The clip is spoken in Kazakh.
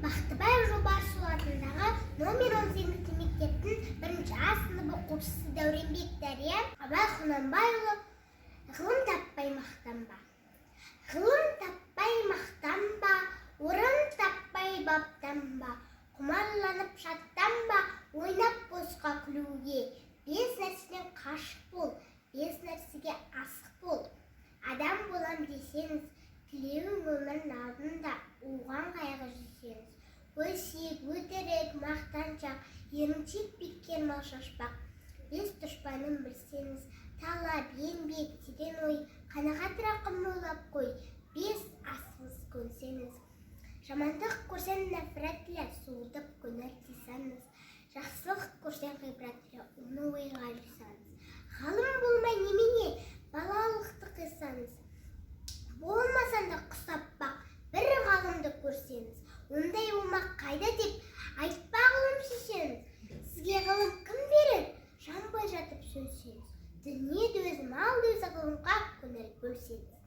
Бақтыбай Жолбарысұлы атындағы номер 18 мектептің 1-А сынып оқушысы Дәуренбек Дәрия Абай Құнанбайұлы ғылым таппай мақтанба. Ғылым таппай мақтанба, орын таппай баптанба, құмарланып шаттанба, ойнап босқа күлуге. 5 нәрседен қашық бол, 5 нәрсеге асық бол. Адам болам десеңіз, тілеуің өмірдің алдында, оған қайғы жесеңіз. Өсек, өтірік, мақтаншақ, еріншек, бекер, мал шашпақ. 5 дұшпанын білсеңіз, талап, еңбек, терең ой, қанағат рақым ойлап қой. 5 асығыс көнсеңіз, жамандық көрсең нәпрат тіле, суытып көнер тисаңыз. Жақсылық көрсең ғибрат тіле, оны ойға алсаңыз. Ғалым болмай немене, балалықты қисаңыз. Болмасан да құсап бақ, бір ғалымды көрсеңіз. Ондай болмақ қайда деп айтпа ғылым шешеңіз. Сізге ғылым кім берер? Жанбай жатып сөзсеңіз. Дүниеде өзі, малды өзі ғылымға көнер бөлсеңіз.